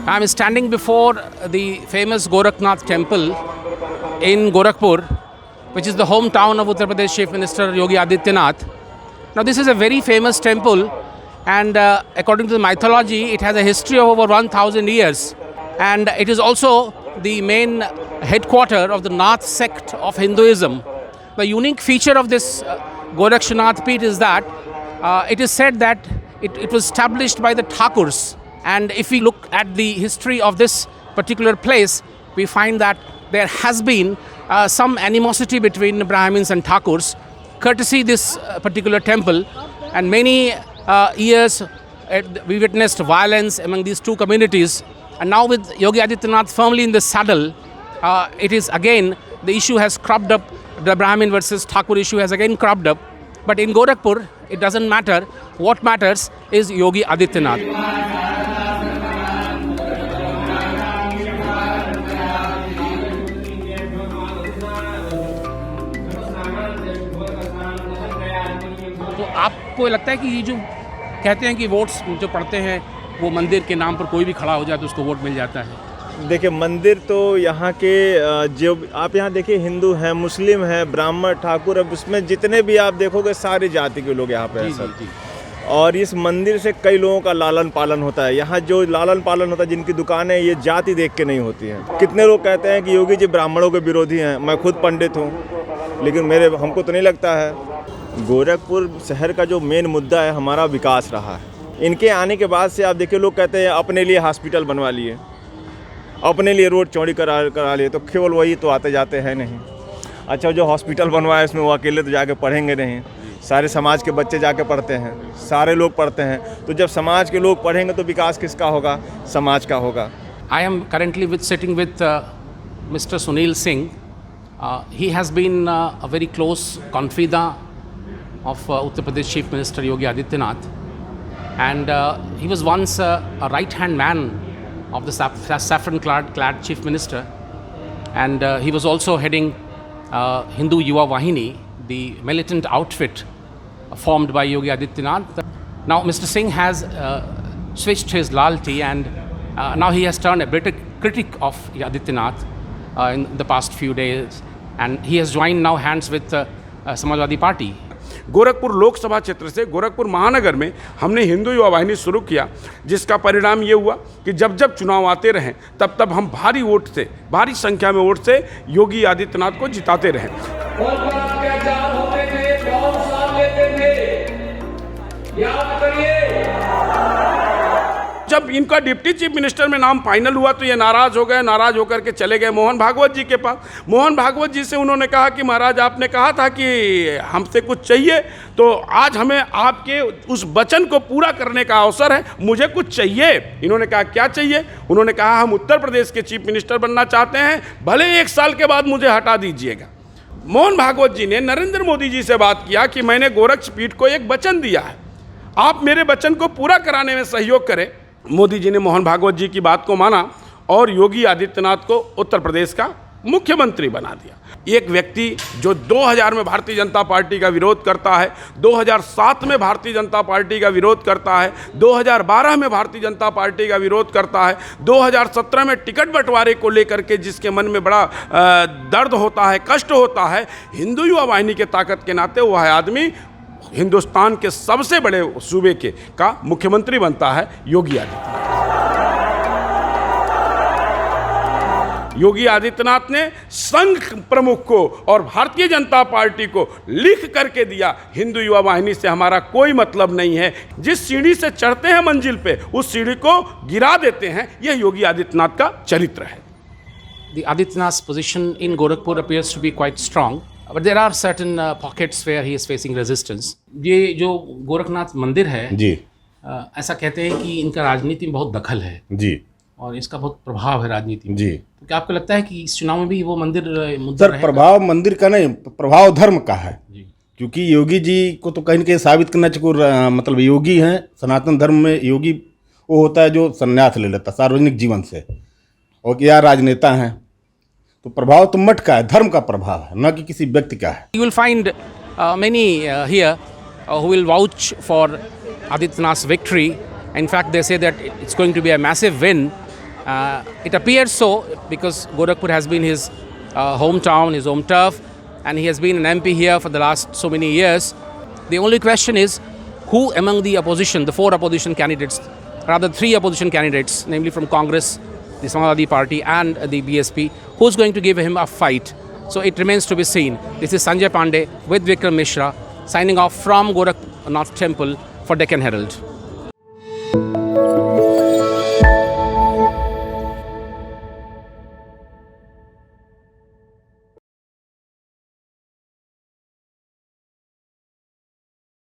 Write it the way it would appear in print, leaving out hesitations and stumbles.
I am standing before the famous Gorakhnath temple in Gorakhpur, which is the hometown of Uttar Pradesh Chief Minister Yogi Adityanath. Now this is a very famous temple, and according to the mythology, it has a history of over 1000 years, and it is also the main headquarter of the Nath sect of Hinduism. The unique feature of this Gorakhnath Peeth is that it is said that it was established by the Thakurs, and if we look at the history of this particular place, we find that there has been some animosity between Brahmins and Thakurs, courtesy this particular temple, and many years we witnessed violence among these two communities. And now with Yogi Adityanath firmly in the saddle, it is again, the issue has cropped up, the Brahmin versus Thakur issue has again cropped up. But in Gorakhpur, it doesn't matter. What matters is Yogi Adityanath. तो आपको लगता है कि ये जो कहते हैं कि वोट्स जो पड़ते हैं वो मंदिर के नाम पर कोई भी खड़ा हो जाए तो उसको वोट मिल जाता है? देखिए, मंदिर तो यहाँ के जो आप यहाँ देखिए, हिंदू हैं, मुस्लिम हैं, ब्राह्मण, ठाकुर, अब उसमें जितने भी आप देखोगे सारी जाति के लोग यहाँ पे हैं सब। और इस मंदिर से कई लोगों का लालन पालन होता है। यहाँ जो लालन पालन होता है, जिनकी दुकानें, ये जाति देख के नहीं होती हैं। कितने लोग कहते हैं कि योगी जी ब्राह्मणों के विरोधी हैं। मैं खुद पंडित हूँ, लेकिन हमको तो नहीं लगता है। गोरखपुर शहर का जो मेन मुद्दा है हमारा विकास रहा है। इनके आने के बाद से आप देखिए, लोग कहते हैं अपने लिए हॉस्पिटल बनवा लिए, अपने लिए रोड चौड़ी करा लिए, तो केवल वही तो आते जाते हैं नहीं। अच्छा, जो हॉस्पिटल बनवाया इसमें वो अकेले तो जाके पढ़ेंगे नहीं, सारे समाज के बच्चे जाके पढ़ते हैं, सारे लोग पढ़ते हैं। तो जब समाज के लोग पढ़ेंगे तो विकास किसका होगा? समाज का होगा। I am currently sitting with mister Sunil Singh. He has been a very close confidant of Uttar Pradesh Chief Minister Yogi Adityanath, and he was once a right-hand man of the saffron-clad Chief Minister, and he was also heading Hindu Yuva Vahini, the militant outfit formed by Yogi Adityanath. Now Mr. Singh has switched his loyalty, and now he has turned a bitter critic of Adityanath in the past few days, and he has joined now hands with Samajwadi Party. Gorakhpur Lok Sabha क्षेत्र से गोरखपुर महानगर में हमने हिंदू युवा वाहिनी शुरू किया, जिसका परिणाम ये हुआ कि जब जब चुनाव आते रहें तब तब हम भारी संख्या में वोट से योगी आदित्यनाथ को जिताते रहें। जब इनका डिप्टी चीफ मिनिस्टर में नाम फाइनल हुआ तो ये नाराज हो गए, नाराज होकर के चले गए मोहन भागवत जी के पास। मोहन भागवत जी से उन्होंने कहा कि महाराज, आपने कहा था कि हमसे कुछ चाहिए, तो आज हमें आपके उस वचन को पूरा करने का अवसर है, मुझे कुछ चाहिए। इन्होंने कहा क्या चाहिए? उन्होंने कहा हम उत्तर प्रदेश के चीफ मिनिस्टर बनना चाहते हैं, भले 1 साल के बाद मुझे हटा दीजिएगा। मोहन भागवत जी ने नरेंद्र मोदी जी से बात किया कि मैंने गोरखपीठ को एक वचन दिया है, आप मेरे वचन को पूरा कराने में सहयोग करें। मोदी जी ने मोहन भागवत जी की बात को माना और योगी आदित्यनाथ को उत्तर प्रदेश का मुख्यमंत्री बना दिया। एक व्यक्ति जो 2000 में भारतीय जनता पार्टी का विरोध करता है, 2007 में भारतीय जनता पार्टी का विरोध करता है, 2012 में भारतीय जनता पार्टी का विरोध करता है, 2017 में टिकट बंटवारे को लेकर के जिसके मन में बड़ा दर्द होता है, कष्ट होता है, हिंदू युवा वाहिनी के ताकत के नाते वह आदमी हिंदुस्तान के सबसे बड़े सूबे का मुख्यमंत्री बनता है योगी आदित्यनाथ। योगी आदित्यनाथ ने संघ प्रमुख को और भारतीय जनता पार्टी को लिख करके दिया, हिंदू युवा वाहिनी से हमारा कोई मतलब नहीं है, जिस सीढ़ी से चढ़ते हैं मंजिल पे उस सीढ़ी को गिरा देते हैं। यह योगी आदित्यनाथ का चरित्र है। The Adityanath's position in Gorakhpur appears to be quite strong, but there are certain pockets where he is facing resistance. ये जो गोरखनाथ मंदिर है जी, ऐसा कहते हैं कि इनका राजनीति में बहुत दखल है जी, और इसका बहुत प्रभाव है राजनीति में जी। तो क्या आपको लगता है कि इस चुनाव में भी वो मंदिर मुद्दा सर, प्रभाव मंदिर का नहीं, प्रभाव धर्म का है जी। क्योंकि योगी जी को तो कहीं न कहीं साबित करना चाहिए, मतलब योगी हैं, सनातन धर्म में योगी वो होता है जो संन्यास ले लेता सार्वजनिक जीवन से, और क्या राजनेता हैं, तो प्रभाव तो मठ का है, धर्म का प्रभाव है, न कि किसी व्यक्ति का है। You will find many here who will vouch for Adityanath's victory. In fact, they say that it's going to be a massive win It appears so because Gorakhpur has been his hometown, his home turf, and he has been an MP here for the last so many years. The only question is who among the opposition, the four opposition candidates, rather three opposition candidates, namely from Congress, the Samajwadi Party and the BSP, who's going to give him a fight? So it remains to be seen. This is Sanjay Pandey with Vikram Mishra signing off from Gorakhnath Temple for Deccan Herald.